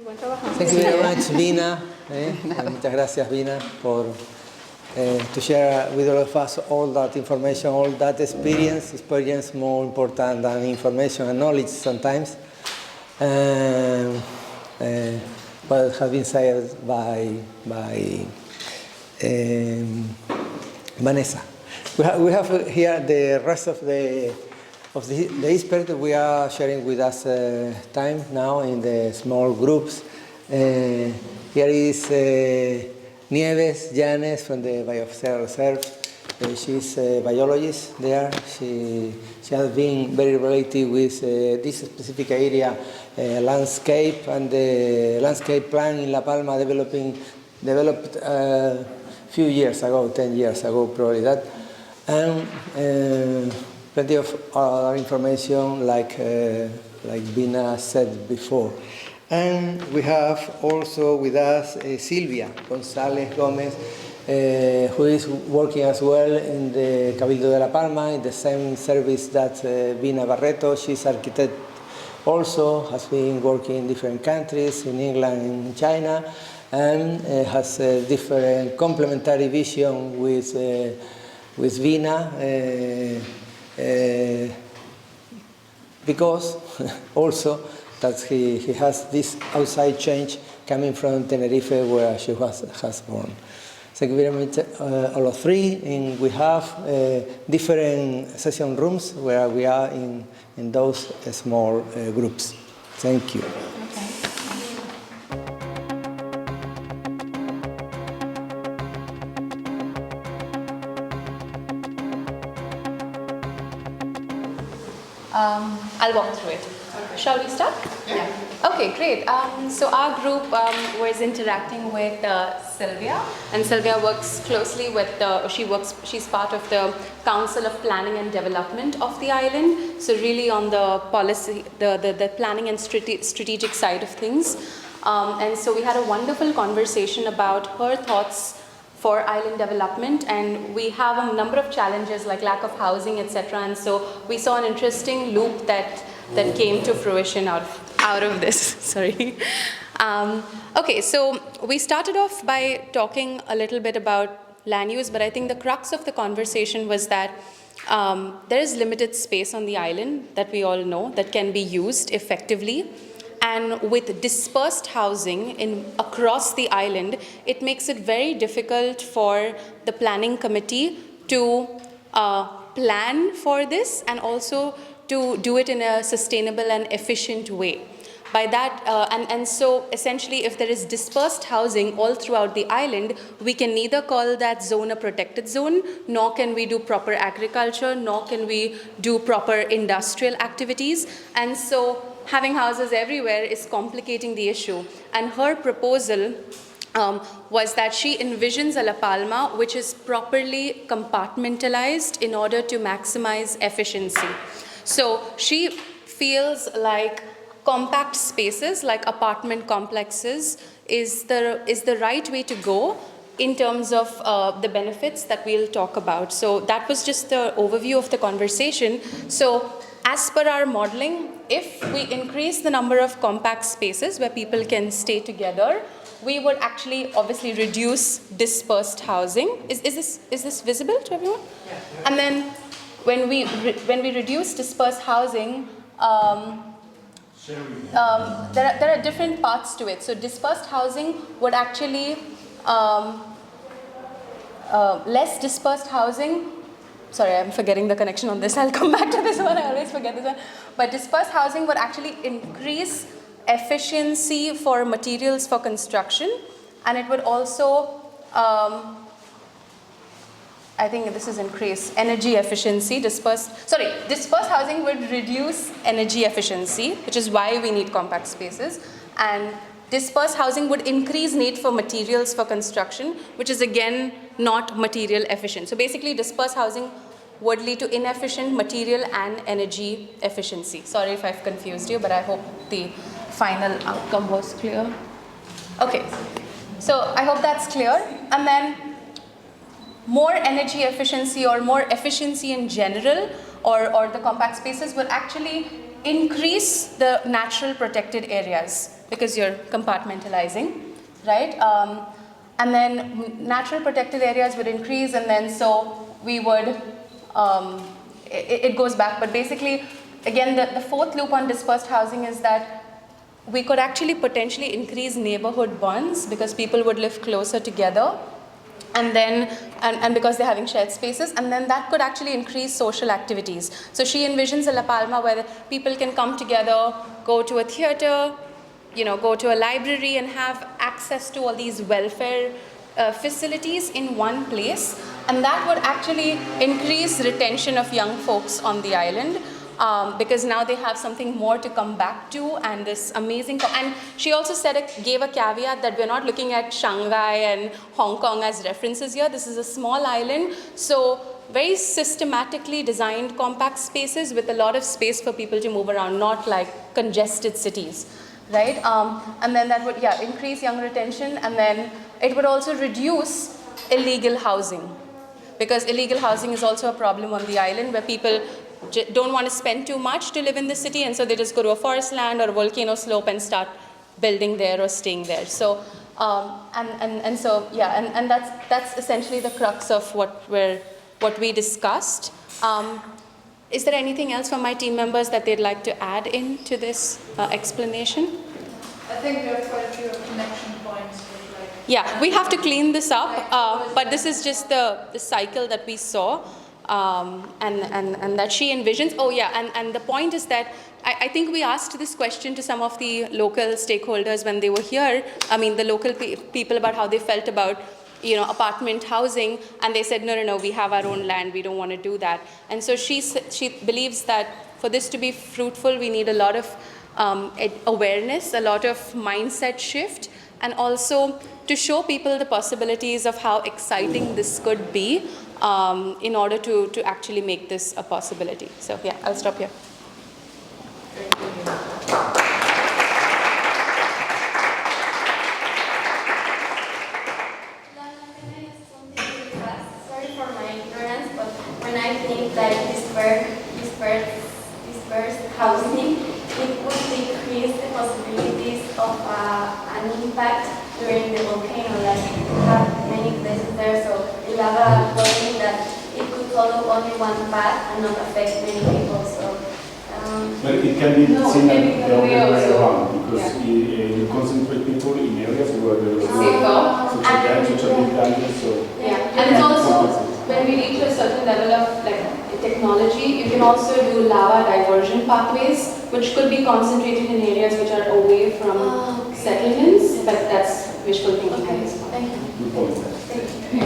Thank you very much, Vina. Muchas gracias, Vina, por to share with all of us all that information, all that experience. Experience more important than information and knowledge sometimes. What has been said by Vanessa. We have here the rest of the experts we are sharing with us time now in the small groups. Here is Nieves Llanes from the Biosphere Reserve. She's a biologist there. She has been very related with this specific area, landscape, and the landscape plan in La Palma developed a few years ago, 10 years ago probably that. And plenty of other information like Vina said before. And we have also with us Silvia González Gómez, who is working as well in the Cabildo de La Palma, in the same service that Vina Barreto. She's architect also, has been working in different countries, in England and China, and has a different complementary vision with Vina, because also that he has this outside change coming from Tenerife, where she has born. Thank you very much, all of three. And we have different session rooms where we are in those small groups. Thank you. I'll walk through it. Shall we start? Yeah. Okay, great. So our group was interacting with Sylvia, and Sylvia works closely with she's part of the Council of Planning and Development of the island. So really on the policy, the planning and strategic side of things. And so we had a wonderful conversation about her thoughts for island development, and we have a number of challenges like lack of housing, etc. And so we saw an interesting loop that came to fruition out of this. Sorry. Okay, so we started off by talking a little bit about land use, but I think the crux of the conversation was that there is limited space on the island that we all know that can be used effectively. And with dispersed housing across the island, it makes it very difficult for the planning committee to plan for this and also to do it in a sustainable and efficient way. By that, and so essentially if there is dispersed housing all throughout the island, we can neither call that zone a protected zone, nor can we do proper agriculture, nor can we do proper industrial activities. And so having houses everywhere is complicating the issue. And her proposal was that she envisions a La Palma which is properly compartmentalized in order to maximize efficiency. So she feels like compact spaces like apartment complexes is the right way to go in terms of the benefits that we'll talk about. So that was just the overview of the conversation. So as per our modeling, if we increase the number of compact spaces where people can stay together, we would actually obviously reduce dispersed housing. Is this visible to everyone? Yeah. And then when we reduce dispersed housing, there are different parts to it. So dispersed housing would actually, less dispersed housing, sorry, I'm forgetting the connection on this. I'll come back to this one. I always forget this one. But dispersed housing would actually increase efficiency for materials for construction, and it would also, I think this is increase energy efficiency. Dispersed housing would reduce energy efficiency, which is why we need compact spaces. And dispersed housing would increase need for materials for construction, which is again not material efficient. So basically dispersed housing would lead to inefficient material and energy efficiency. Sorry if I've confused you, but I hope the final outcome was clear. Okay, so I hope that's clear. And then more energy efficiency or more efficiency in general or the compact spaces will actually increase the natural protected areas. because you're compartmentalizing, right? And then natural protected areas would increase, and then so we would, it goes back. But basically, again, the fourth loop on dispersed housing is that we could actually potentially increase neighborhood bonds because people would live closer together, and then and because they're having shared spaces, and then that could actually increase social activities. So she envisions a La Palma where people can come together, go to a theater, go to a library and have access to all these welfare facilities in one place, and that would actually increase retention of young folks on the island. Because now they have something more to come back to, and this amazing. And she also gave a caveat that we're not looking at Shanghai and Hong Kong as references here. This is a small island, so very systematically designed compact spaces with a lot of space for people to move around, not like congested cities, right? And then that would increase young retention, and then it would also reduce illegal housing, because illegal housing is also a problem on the island where people don't want to spend too much to live in the city, and so they just go to a forest land or a volcano slope and start building there or staying there. So and that's essentially the crux of what we discussed. Is there anything else from my team members that they'd like to add into this explanation? I think there are quite a few connection points. Yeah, we have to clean this up, but this is just the cycle that we saw. And that she envisions. Oh yeah, and the point is that I think we asked this question to some of the local stakeholders when they were here. I mean, the local people about how they felt about apartment housing, and they said no, we have our own land, we don't want to do that. And so she believes that for this to be fruitful, we need a lot of awareness, a lot of mindset shift, and also to show people the possibilities of how exciting this could be. In order to actually make this a possibility. So yeah, I'll stop here. Sorry for my ignorance, but when I think that dispersed housing, it would decrease the possibilities of an impact during the volcano. Like we have many places there, so lava flowing, that it could follow only one path and not affect many people. So, but it can be seen the other way around, because you concentrate people in areas where there is such a big danger. So and it's also when we reach a certain level of technology, you can also do lava diversion pathways, which could be concentrated in areas which are away from settlements. But that's wishful thinking. Thank you. good point.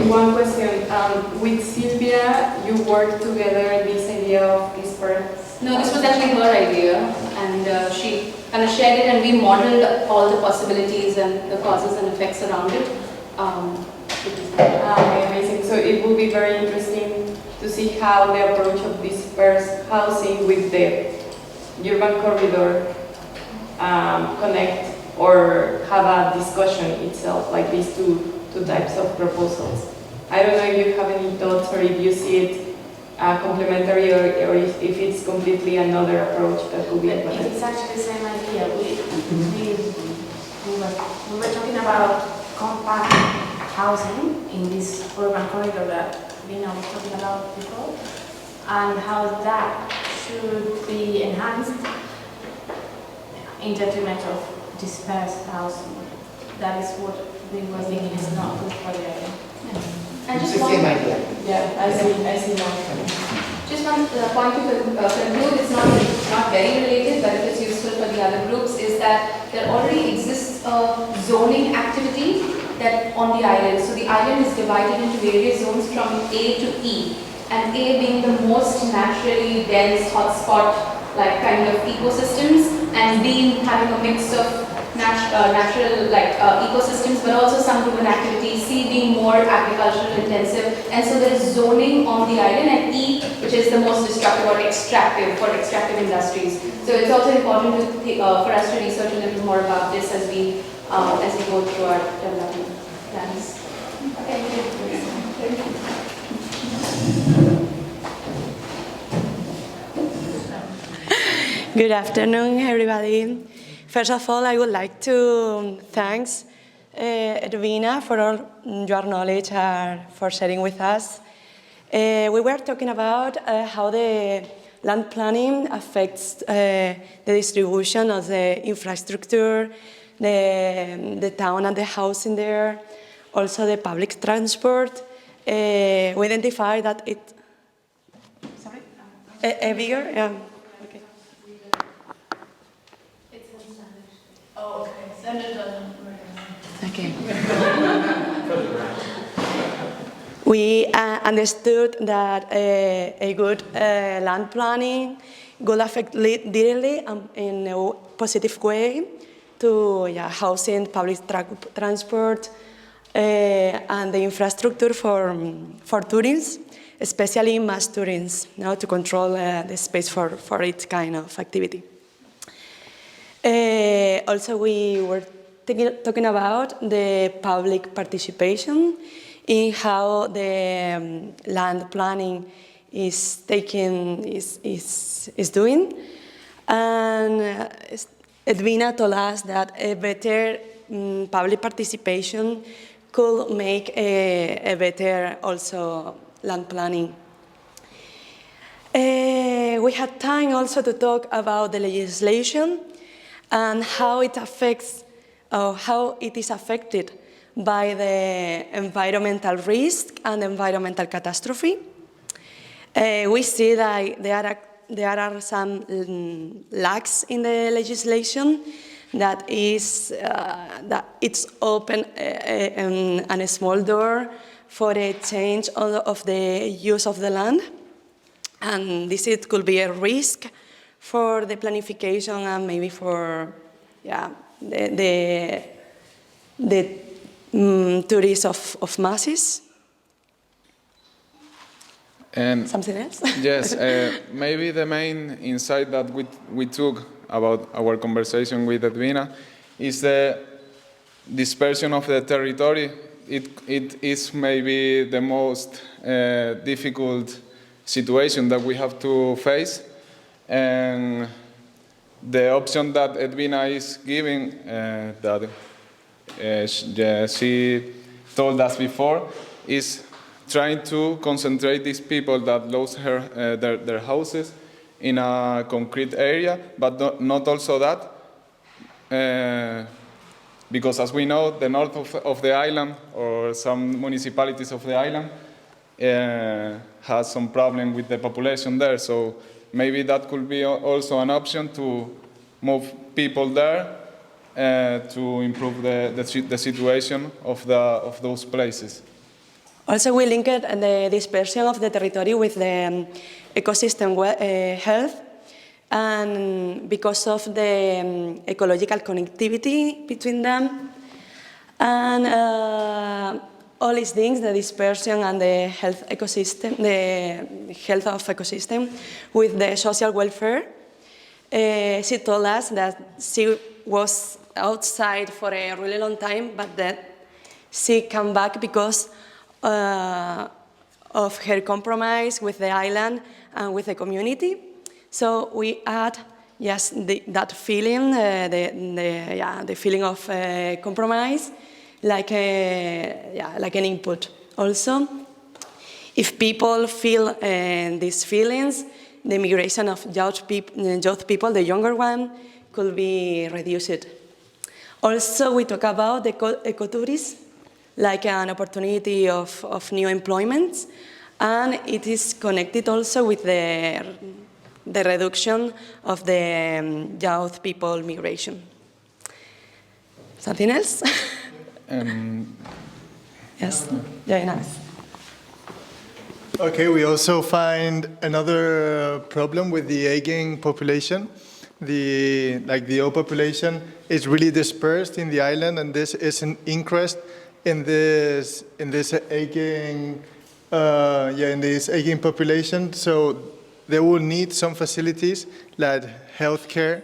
One question. With Sylvia, you worked together this idea of dispersed. No, this was actually her idea, and she kind of shared it, and we modeled all the possibilities and the causes and effects around it. Amazing. So it will be very interesting to see how the approach of dispersed housing with the urban corridor connect or have a discussion itself, like these two types of proposals. I don't know if you have any thoughts or if you see it complementary or if it's completely another approach that could be implemented. It's actually the same idea. We were talking about compact housing in this urban corridor that Lina was talking about before, and how that should be enhanced in detriment of dispersed housing. That is what we were thinking is not good for the area. And It's just the same idea. Yeah, I see now. Just one point to conclude, it's not very related, but it is useful for the other groups, is that there already exists a zoning activity that on the island. So the island is divided into various zones from A to E, and A being the most naturally dense hotspot like kind of ecosystems, and B having a mix of natural ecosystems, but also some human activity, C being more agricultural intensive, and so there is zoning on the island, and E, which is the most destructive or extractive for extractive industries. So it's also important to for us to research a little more about this as we go through our development plans. Thank you. Thank you. Good afternoon, everybody. First of all, I would like to thank Edwina for all your knowledge and for sharing with us. We were talking about how the land planning affects the distribution of the infrastructure, the town and the housing there, also the public transport. We identify that it... Sorry? A bigger? Yeah. Okay. It's in Spanish. Oh, okay. Then it doesn't work. Okay. We understood that a good land planning will affect directly in a positive way to housing, public transport, and the infrastructure for tourism, especially mass tourism, to control the space for its kind of activity. Also, we were talking about the public participation in how the land planning is doing, and Edwina told us that a better public participation could make a better also land planning. We had time also to talk about the legislation and how it affects, or how it is affected by the environmental risk and environmental catastrophe. We see that there are some lacks in the legislation that it's open a small door for a change of the use of the land, and this could be a risk for the planification and maybe for the tourism of masses. And something else? Yes, maybe the main insight that we took about our conversation with Edwina is the dispersion of the territory. It is maybe the most difficult situation that we have to face, and the option that Edwina is giving, that she told us before, is trying to concentrate these people that lost their houses in a concrete area, but not also that, because as we know, the north of the island, or some municipalities of the island, has some problem with the population there. So maybe that could be also an option to move people there to improve the situation of those places. Also, we linked the dispersion of the territory with the ecosystem health, and because of the ecological connectivity between them, and all these things, the dispersion and the health ecosystem, the health of ecosystem with the social welfare. She told us that she was outside for a really long time, but that she came back because of her compromise with the island and with the community. So we add that feeling, the feeling of compromise, like an input. Also, if people feel these feelings, the migration of youth people, the younger one, could be reduced. Also, we talk about the ecotourism, like an opportunity of new employment, and it is connected also with the reduction of the youth people migration. Something else? Yes, very nice. Okay, we also find another problem with the aging population. The old population is really dispersed in the island, and this is an increase in this aging population. So they will need some facilities like healthcare,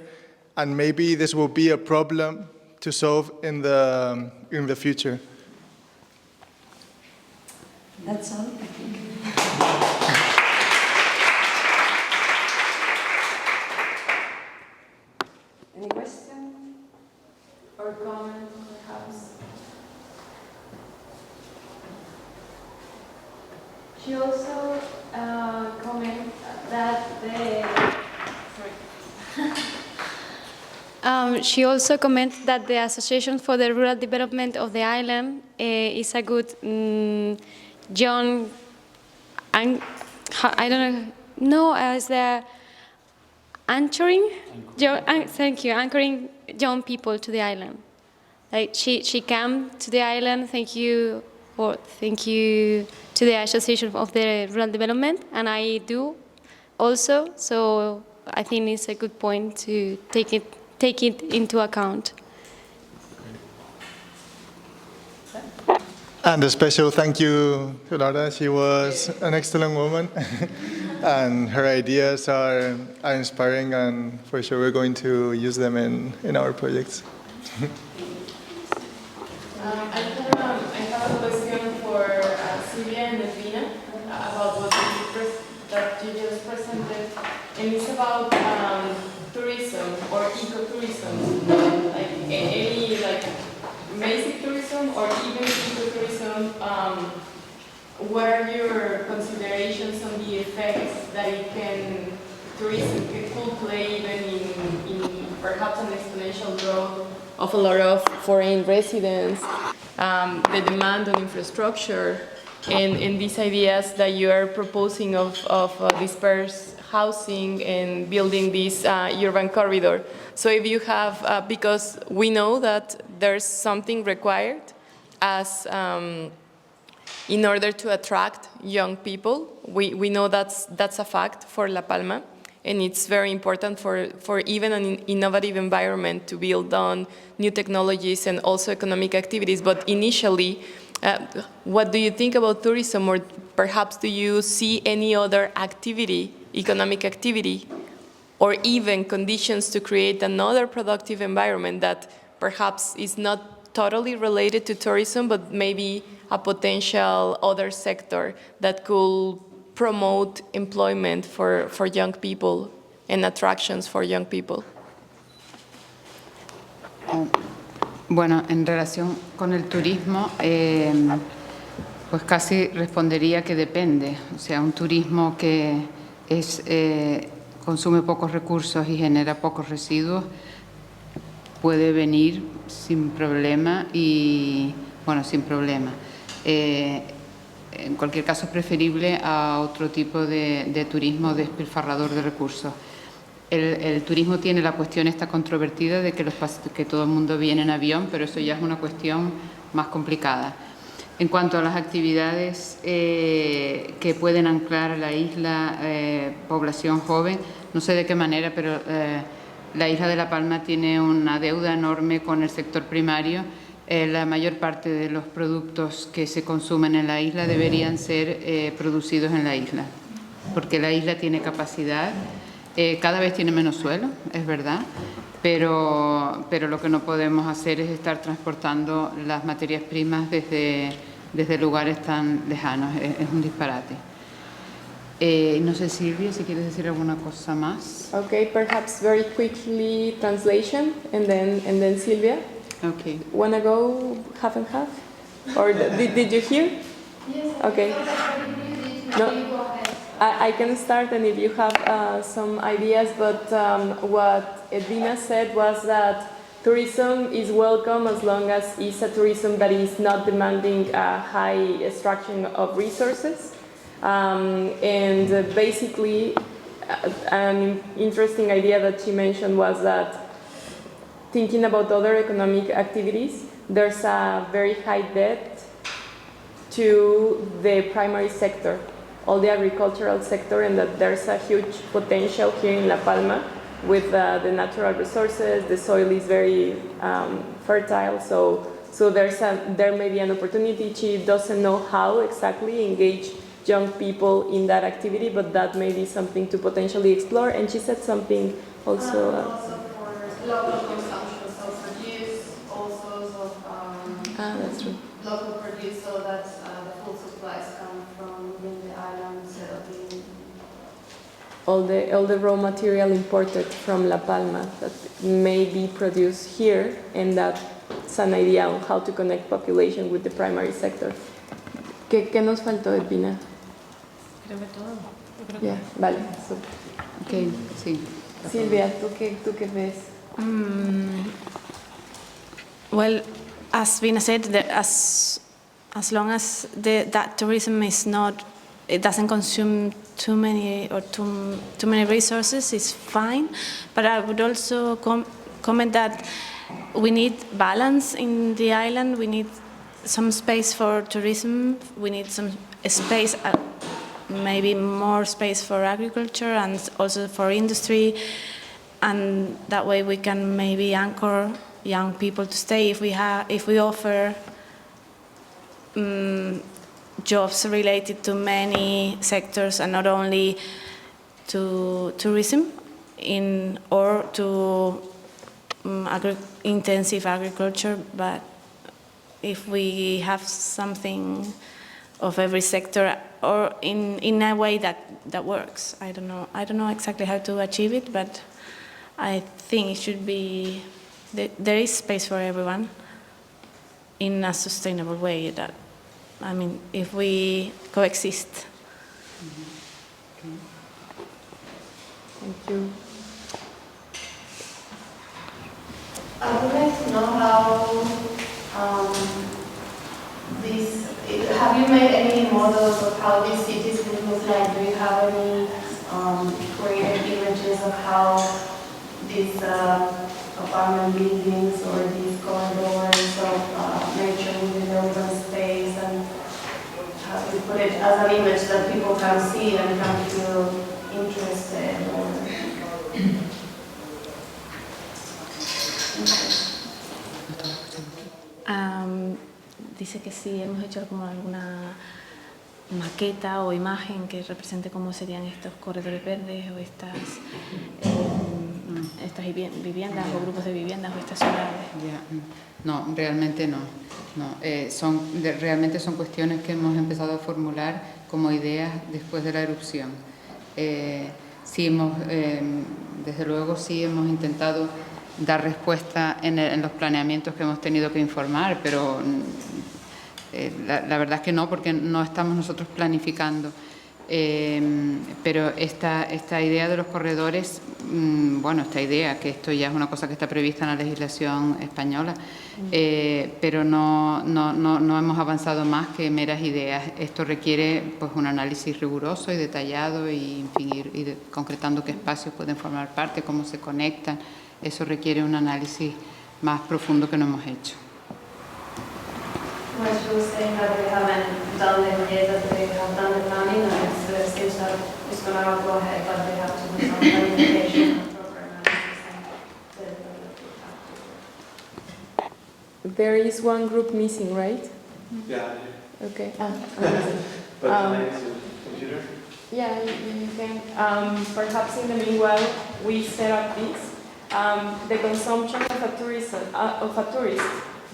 and maybe this will be a problem to solve in the future. That's all, I think. Any question? She also commented that She also commented that the Association for the Rural Development of the island is a good young, I don't know, as the anchoring young people to the island. Like she came to the island. Thank you to the Association of the Rural Development, and I do also. So I think it's a good point to take it into account. And a special thank you to Laura. She was an excellent woman, and her ideas are inspiring, and for sure we're going to use them in our projects. I have a question for Silvia and Edwina about what that you just presented, and it's about tourism or ecotourism, like any basic tourism or even ecotourism. What are your considerations on the effects that tourism could play even in perhaps an exponential growth of a lot of foreign residents, the demand on infrastructure, and these ideas that you are proposing of dispersed housing and building this urban corridor. So if you have, because we know that there's something required as in order to attract young people. We know that's a fact for La Palma, and it's very important for even an innovative environment to build on new technologies and also economic activities. But initially, what do you think about tourism, or perhaps do you see any other activity, economic activity, or even conditions to create another productive environment that perhaps is not totally related to tourism, but maybe a potential other sector that could promote employment for young people and attractions for young people? Bueno, en relación con el turismo, pues casi respondería que depende. O sea, un turismo que consume pocos recursos y genera pocos residuos puede venir sin problema y, bueno, sin problema. En cualquier caso es preferible a otro tipo de turismo despilfarrador de recursos. El turismo tiene la cuestión esta controvertida de que todo el mundo viene en avión, pero eso ya es una cuestión más complicada. En cuanto a las actividades que pueden anclar a la isla población joven, no sé de qué manera, pero la isla de La Palma tiene una deuda enorme con el sector primario. La mayor parte de los productos que se consumen en la isla deberían ser producidos en la isla, porque la isla tiene capacidad. Cada vez tiene menos suelo, es verdad, pero lo que no podemos hacer es estar transportando las materias primas desde lugares tan lejanos. Es un disparate. No sé, Silvia, si quieres decir alguna cosa más. Okay, perhaps very quickly translation, and then Silvia. Okay. Wanna go half and half, or did you hear? Yes. Okay. No. I can start, and if you have some ideas, but what Edwina said was that tourism is welcome as long as it's a tourism that is not demanding a high extraction of resources. And basically, an interesting idea that she mentioned was that thinking about other economic activities, there's a very high debt to the primary sector, all the agricultural sector, and that there's a huge potential here in La Palma with the natural resources. The soil is very fertile, so there may be an opportunity. She doesn't know how exactly engage young people in that activity, but that may be something to potentially explore. And she said something also. Also for local consumption, so produce all sorts of That's true. local produce, so that the food supplies come from within the island instead of being all the raw material imported from La Palma that may be produced here, and that's an idea on how to connect population with the primary sector. ¿Qué nos faltó, Edwina? Creo que todo. Yeah, vale. So, Ok, sí. Silvia, ¿tú qué ves? Well, as Vina said, as long as that tourism is not, it doesn't consume too many resources, it's fine. But I would also comment that we need balance in the island. We need some space for tourism. We need some space, maybe more space for agriculture and also for industry. And that way we can maybe anchor young people to stay if we offer jobs related to many sectors and not only to tourism or to intensive agriculture, but if we have something of every sector or in a way that works. I don't know exactly how to achieve it, but I think it should be there is space for everyone in a sustainable way. That, I mean, if we coexist. Okay. Thank you. I would like to know how have you made any models of how these cities would look like? Do you have any created images of how these apartment buildings or these corridors of nature within the urban space, and how do you put it as an image that people can see and can feel interested? Dice que sí, hemos hecho como alguna maqueta o imagen que represente cómo serían estos corredores verdes o estas viviendas o grupos de viviendas o estas ciudades. No, realmente no. Realmente son cuestiones que hemos empezado a formular como ideas después de la erupción. Desde luego sí hemos intentado dar respuesta en los planeamientos que hemos tenido que informar, pero la verdad es que no, porque no estamos nosotros planificando. Pero esta idea de los corredores, esta idea, que esto ya es una cosa que está prevista en la legislación española, pero no hemos avanzado más que meras ideas. Esto requiere pues un análisis riguroso y detallado y, en fin, ir concretando qué espacios pueden formar parte, cómo se conectan. Eso requiere un análisis más profundo que no hemos hecho. Well, she was saying that they haven't done it yet, that they have done the planning, and it seems that it's going to go ahead, but they have to do some planification and proper analysis. There is one group missing, right? Yeah. Okay. But can I use the computer? Yeah, you can. Perhaps in the meanwhile, we set up this. The consumption of a tourist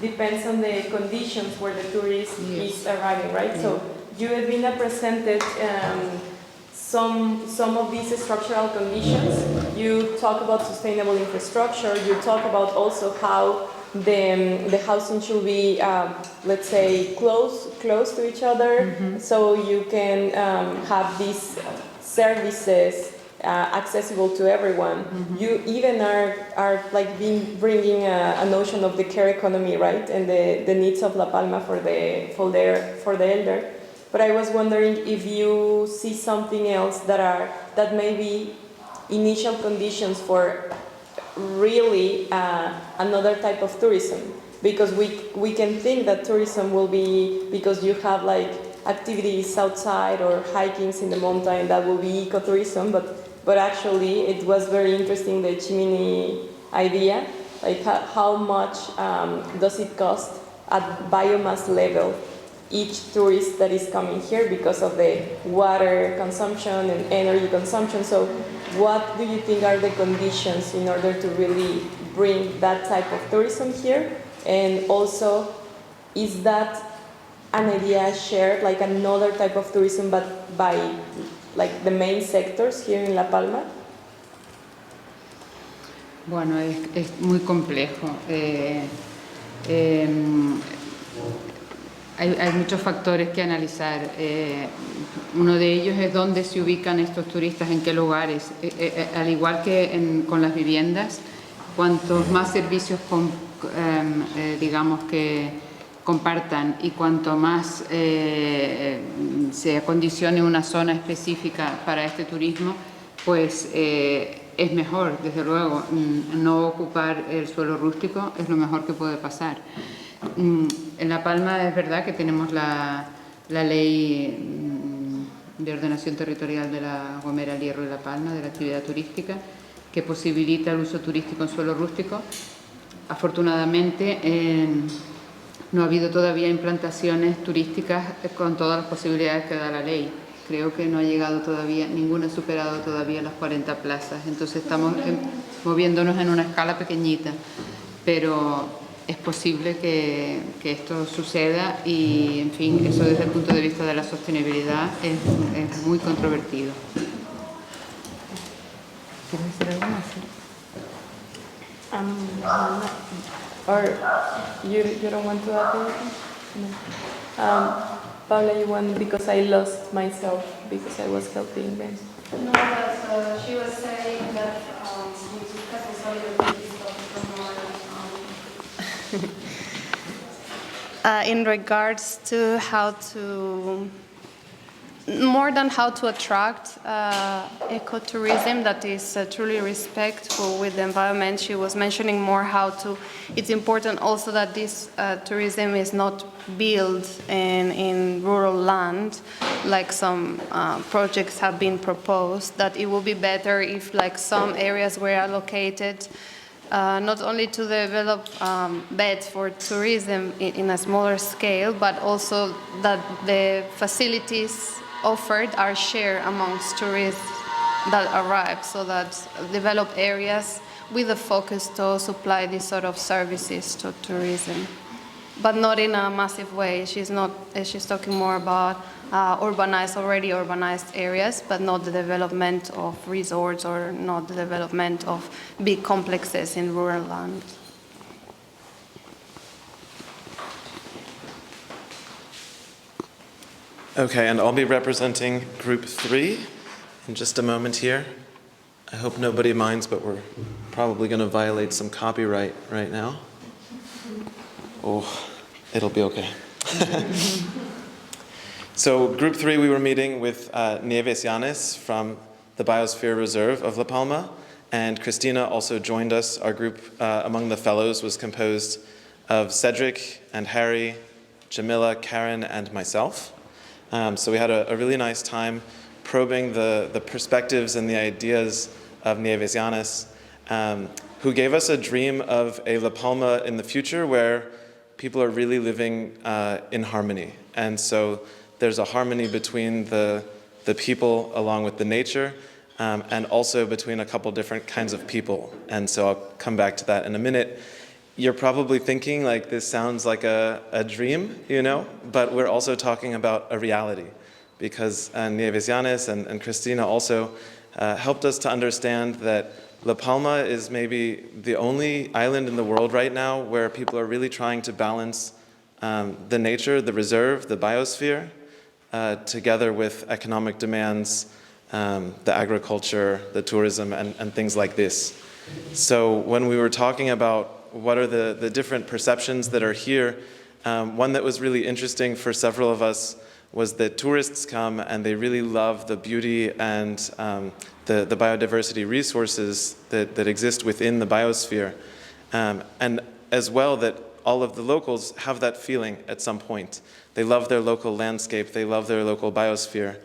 depends on the conditions where the tourist is arriving, right? So you have been presented some of these structural conditions. You talk about sustainable infrastructure. You talk about also how the housing should be, let's say, close to each other, so you can have these services accessible to everyone. You even are like bringing a notion of the care economy, right, and the needs of La Palma for the elder. But I was wondering if you see something else that may be initial conditions for really another type of tourism, because we can think that tourism will be because you have like activities outside or hikings in the mountain, that will be ecotourism, but actually it was very interesting, the chimney idea, like how much does it cost at biomass level each tourist that is coming here because of the water consumption and energy consumption. So what do you think are the conditions in order to really bring that type of tourism here? And also, is that an idea shared, like another type of tourism, but by like the main sectors here in La Palma? Bueno, es muy complejo. hay muchos factores que analizar. Uno de ellos es dónde se ubican estos turistas, en qué lugares. Al igual que con las viviendas, cuantos más servicios digamos que compartan y cuanto más se acondicione una zona específica para este turismo, pues es mejor, desde luego. No ocupar el suelo rústico es lo mejor que puede pasar. En La Palma es verdad que tenemos la ley de ordenación territorial de La Gomera, El Hierro y La Palma, de la actividad turística, que posibilita el uso turístico en suelo rústico. Afortunadamente no ha habido todavía implantaciones turísticas con todas las posibilidades que da la ley. Creo que no ha llegado todavía, ninguna ha superado todavía las 40 plazas, entonces estamos moviéndonos en una escala pequeñita, pero es posible que esto suceda y, en fin, eso desde el punto de vista de la sostenibilidad es muy controvertido. ¿Quieres decir algo más? Or you don't want to add anything? No. Paula, you want, because I lost myself because I was helping them. No, but she was saying that we discussed earlier this topic more. In regards to how to, more than how to attract ecotourism that is truly respectful with the environment, she was mentioning more how to, it's important also that this tourism is not built in rural land, like some projects have been proposed, that it would be better if like some areas were allocated not only to develop beds for tourism in a smaller scale, but also that the facilities offered are shared amongst tourists that arrive, so that developed areas with a focus to supply these sort of services to tourism, but not in a massive way. She's talking more about already urbanized areas, but not the development of resorts or not the development of big complexes in rural land. Okay, and I'll be representing Group 3 in just a moment here. I hope nobody minds, but we're probably going to violate some copyright right now. Oh, it'll be okay. So Group 3, we were meeting with Nieves Llanes from the Biosphere Reserve of La Palma, and Cristina also joined us. Our group among the fellows was composed of Cedric and Harry, Jamila, Karen, and myself. So we had a really nice time probing the perspectives and the ideas of Nieves Llanes, who gave us a dream of a La Palma in the future where people are really living in harmony. And so there's a harmony between the people along with the nature, and also between a couple different kinds of people. And so I'll come back to that in a minute. You're probably thinking like this sounds like a dream, you know, but we're also talking about a reality, because Nieves Llanes and Cristina also helped us to understand that La Palma is maybe the only island in the world right now where people are really trying to balance the nature, the reserve, the biosphere, together with economic demands, the agriculture, the tourism, and things like this. So when we were talking about what are the different perceptions that are here, one that was really interesting for several of us was that tourists come and they really love the beauty and the biodiversity resources that exist within the biosphere. And as well that all of the locals have that feeling at some point. They love their local landscape, they love their local biosphere.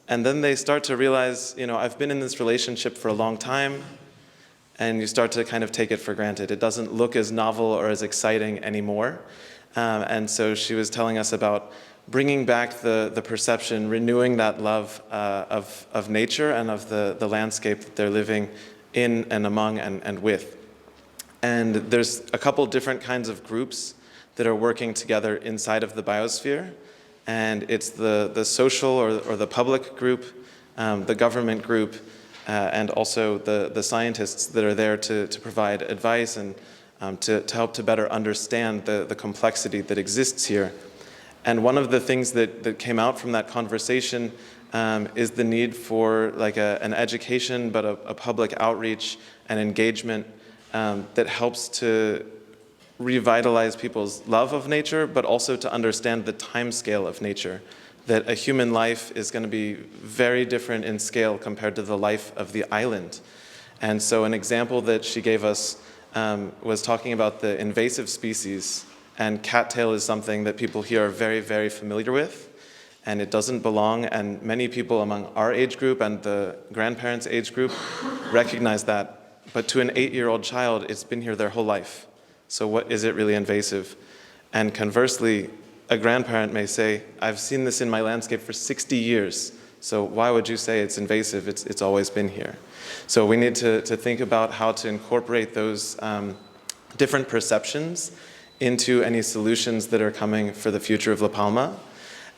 And then they start to realize, you know, I've been in this relationship for a long time, and you start to kind of take it for granted. It doesn't look as novel or as exciting anymore. And so she was telling us about bringing back the perception, renewing that love of nature and of the landscape that they're living in and among and with. And there's a couple different kinds of groups that are working together inside of the biosphere. And it's the social or the public group, the government group, and also the scientists that are there to provide advice and to help to better understand the complexity that exists here. And one of the things that came out from that conversation is the need for like an education, but a public outreach and engagement that helps to revitalize people's love of nature, but also to understand the time scale of nature. That a human life is going to be very different in scale compared to the life of the island. And so an example that she gave us was talking about the invasive species, and cattail is something that people here are very, very familiar with, and it doesn't belong, and many people among our age group and the grandparents' age group recognize that. But to an 8-year-old child, it's been here their whole life. So what is it really invasive? And conversely, a grandparent may say, I've seen this in my landscape for 60 years, so why would you say it's invasive? It's always been here. So we need to think about how to incorporate those different perceptions into any solutions that are coming for the future of La Palma.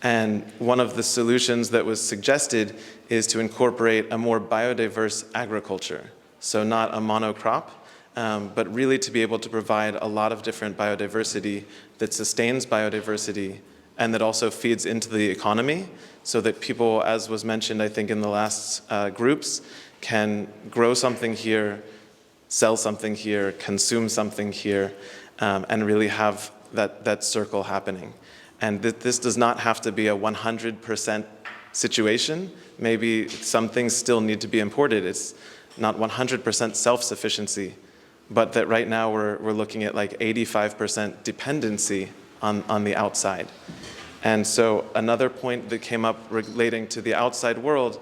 And one of the solutions that was suggested is to incorporate a more biodiverse agriculture. So not a monocrop, but really to be able to provide a lot of different biodiversity that sustains biodiversity and that also feeds into the economy, so that people, as was mentioned, I think in the last groups, can grow something here, sell something here, consume something here, and really have that circle happening. And this does not have to be a 100% situation. Maybe some things still need to be imported. It's not 100% self-sufficiency, but that right now we're looking at like 85% dependency on the outside. And so another point that came up relating to the outside world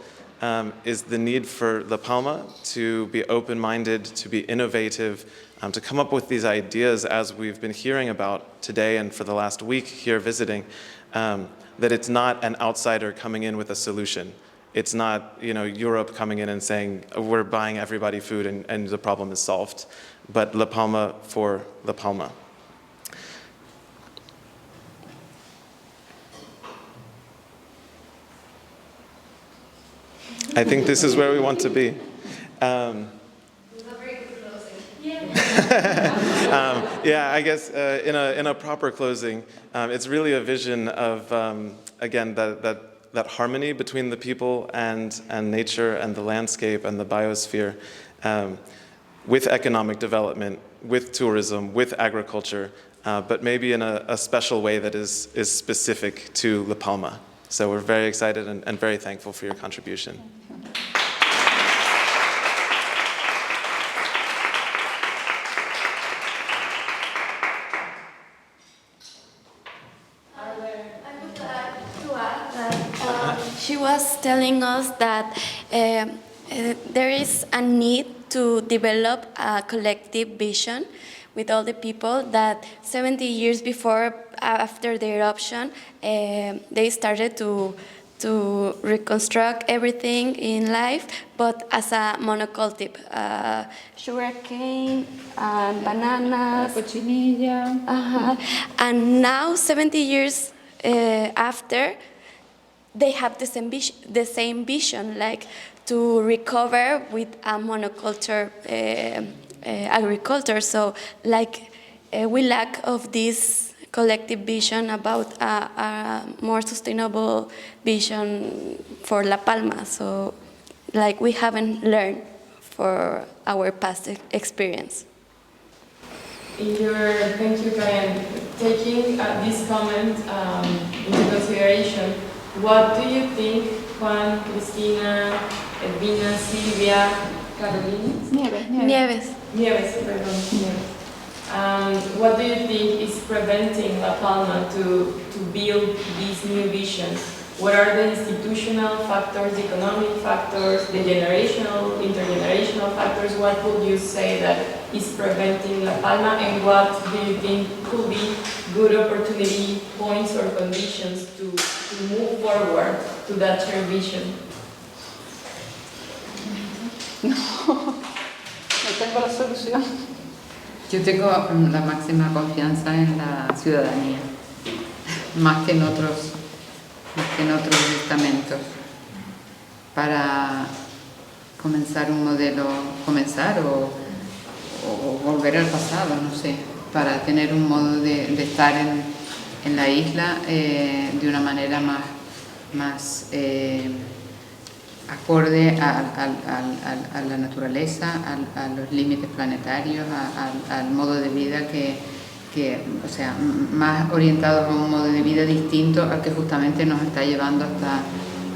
is the need for La Palma to be open-minded, to be innovative, to come up with these ideas as we've been hearing about today and for the last week here visiting, that it's not an outsider coming in with a solution. It's not, Europe coming in and saying, we're buying everybody food and the problem is solved, but La Palma for La Palma. I think this is where we want to be. Yeah, I guess in a proper closing, it's really a vision of, again, that harmony between the people and nature and the landscape and the biosphere, with economic development, with tourism, with agriculture, but maybe in a special way that is specific to La Palma. So we're very excited and very thankful for your contribution. She was telling us that there is a need to develop a collective vision with all the people, that 70 years before, after the eruption, they started to reconstruct everything in life, but as a monoculture, sugarcane and bananas. Cochinilla. And now, 70 years after, they have the same vision, like to recover with a monoculture agriculture. So, like, we lack of this collective vision about a more sustainable vision for La Palma. So, like, we haven't learned for our past experience. Thank you, Karen. Taking this comment into consideration, what do you think, Juan, Cristina, Edwina, Silvia, Carolina? Nieves. What do you think is preventing La Palma to build these new visions? What are the institutional factors, economic factors, the generational, intergenerational factors? What would you say that is preventing La Palma, and what do you think could be good opportunity points or conditions to move forward to that shared vision? No tengo la solución. Yo tengo la máxima confianza en la ciudadanía, más que en otros estamentos, para comenzar un modelo, o volver al pasado, no sé, para tener un modo de estar en la isla de una manera más acorde a la naturaleza, a los límites planetarios, al modo de vida o sea, más orientados a un modo de vida distinto al que justamente nos está llevando a esta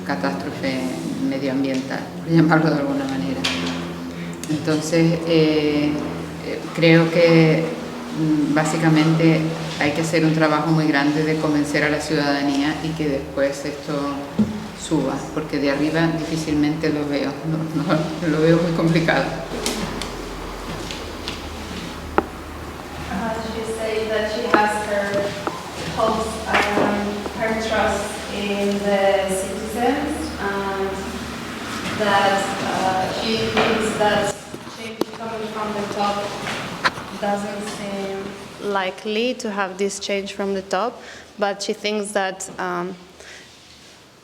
catástrofe medioambiental, por llamarlo de alguna manera. Entonces, creo que básicamente hay que hacer un trabajo muy grande de convencer a la ciudadanía y que después esto suba, porque de arriba difícilmente lo veo, lo veo muy complicado. That she has her hopes and her trust in the citizens, and that she thinks that change coming from the top doesn't seem likely to have this change from the top, but she thinks that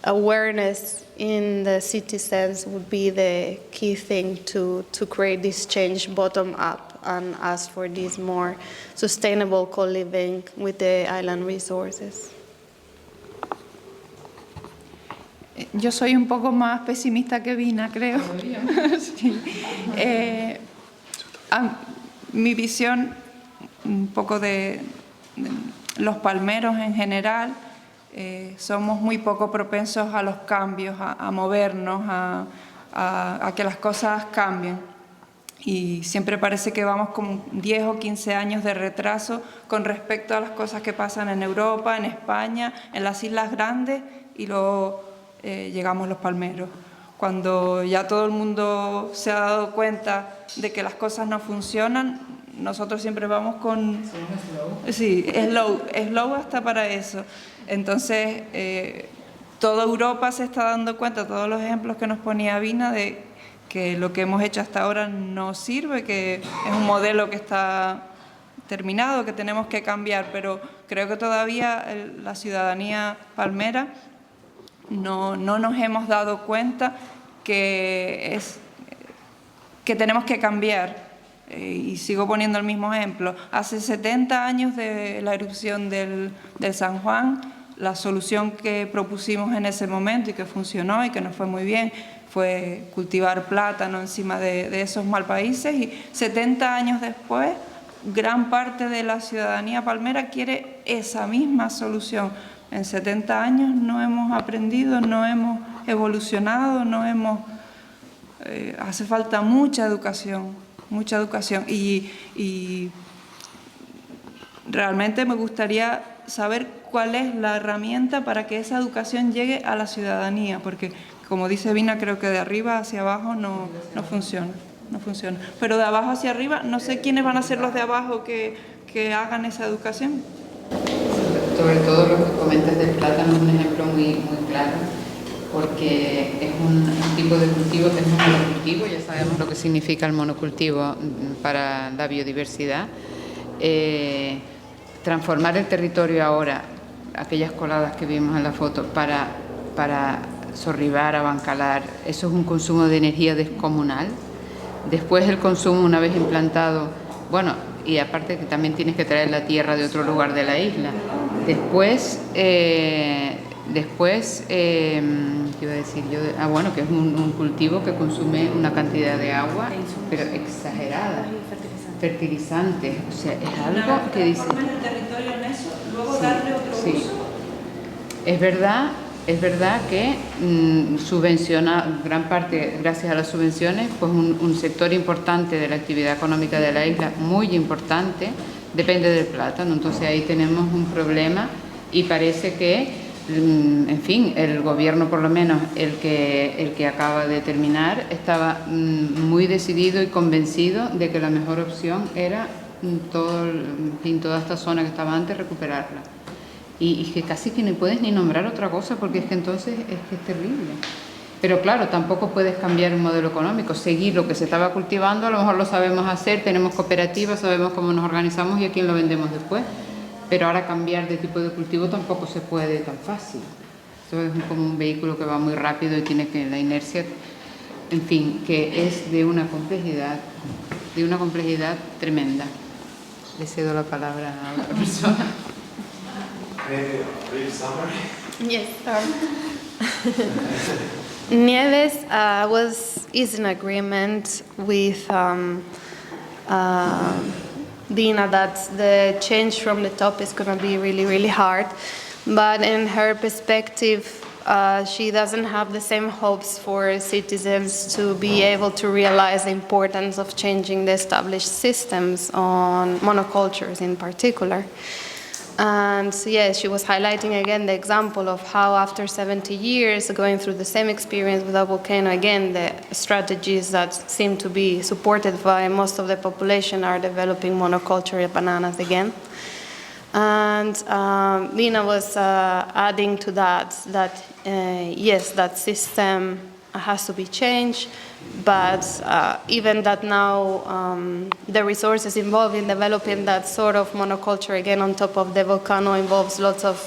awareness in the citizens would be the key thing to create this change bottom up and ask for this more sustainable co-living with the island resources. Yo soy un poco más pesimista que Vina, creo. Sí. Mi visión un poco de los palmeros en general, somos muy poco propensos a los cambios, a movernos, a que las cosas cambien. Y siempre parece que vamos con 10 o 15 años de retraso con respecto a las cosas que pasan en Europa, en España, en las islas grandes, y luego llegamos los palmeros. Cuando ya todo el mundo se ha dado cuenta de que las cosas no funcionan, nosotros siempre vamos con... Sí, slow hasta para eso. Entonces, toda Europa se está dando cuenta, todos los ejemplos que nos ponía Vina, de que lo que hemos hecho hasta ahora no sirve, que es un modelo que está terminado, que tenemos que cambiar, pero creo que todavía la ciudadanía palmera no nos hemos dado cuenta que tenemos que cambiar. Y sigo poniendo el mismo ejemplo. Hace 70 años de la erupción del San Juan, la solución que propusimos en ese momento y que funcionó y que nos fue muy bien fue cultivar plátano encima de esos malpaíses, y 70 años después gran parte de la ciudadanía palmera quiere esa misma solución. En 70 años no hemos aprendido, no hemos evolucionado, hace falta mucha educación y realmente me gustaría saber cuál es la herramienta para que esa educación llegue a la ciudadanía, porque como dice Vina, creo que de arriba hacia abajo no funciona. Pero de abajo hacia arriba, no sé quiénes van a ser los de abajo que hagan esa educación. Sobre todo lo que comentas del plátano es un ejemplo muy claro, porque es un tipo de cultivo que es un monocultivo, ya sabemos lo que significa el monocultivo para la biodiversidad. Transformar el territorio ahora, aquellas coladas que vimos en la foto, para sorribar, abancalar, eso es un consumo de energía descomunal. Después el consumo, una vez implantado, bueno, y aparte que también tienes que traer la tierra de otro lugar de la isla. Después ¿qué iba a decir yo? Bueno, que es un cultivo que consume una cantidad de agua, pero exagerada. Fertilizantes, o sea, es algo que dice... el territorio en eso, luego darle otro uso. Es verdad que subvenciona gran parte, gracias a las subvenciones, pues un sector importante de la actividad económica de la isla, muy importante, depende del plátano. Entonces ahí tenemos un problema y parece que, en fin, el gobierno, por lo menos el que acaba de terminar, estaba muy decidido y convencido de que la mejor opción era toda esta zona que estaba antes, recuperarla. Y que casi que no puedes ni nombrar otra cosa, porque es que entonces es que es terrible. Pero claro, tampoco puedes cambiar el modelo económico, seguir lo que se estaba cultivando, a lo mejor lo sabemos hacer, tenemos cooperativas, sabemos cómo nos organizamos y a quién lo vendemos después. Pero ahora cambiar de tipo de cultivo tampoco se puede tan fácil. Esto es como un vehículo que va muy rápido y tiene que la inercia, en fin, que es de una complejidad tremenda. Le cedo la palabra a otra persona. Maybe a brief summary? Yes. Nieves is in agreement with Dina that the change from the top is going to be really, really hard. But in her perspective, she doesn't have the same hopes for citizens to be able to realize the importance of changing the established systems on monocultures in particular. And yes, she was highlighting again the example of how after 70 years, going through the same experience with a volcano, again, the strategies that seem to be supported by most of the population are developing monoculture bananas again. And Lina was adding to that yes, that system has to be changed, but even that now the resources involved in developing that sort of monoculture again on top of the volcano involves lots of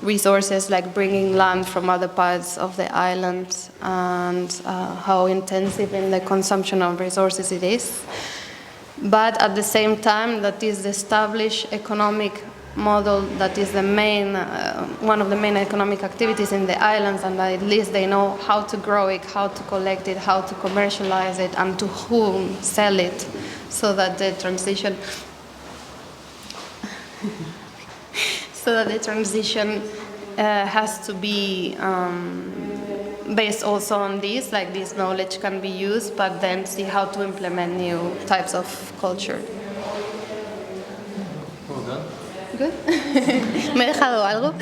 resources like bringing land from other parts of the island and how intensive in the consumption of resources it is. But at the same time, that is the established economic model that is the main, one of the main economic activities in the islands, and at least they know how to grow it, how to collect it, how to commercialize it, and to whom sell it, so that the transition, has to be based also on this, like this knowledge can be used, but then see how to implement new types of culture. Well done. Good. ¿Me he dejado algo?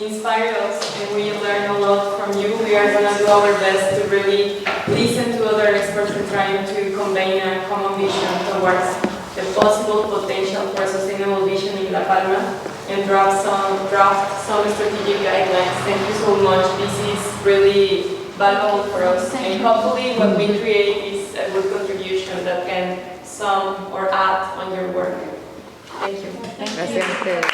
Inspired us, and we learned a lot from you. We are going to do our best to really listen to other experts and trying to convey a common vision towards the possible potential for sustainable vision in La Palma and draft some strategic guidelines. Thank you so much. This is really valuable for us, and hopefully what we create is a good contribution that can sum or add on your work. Thank you. Gracias a ustedes.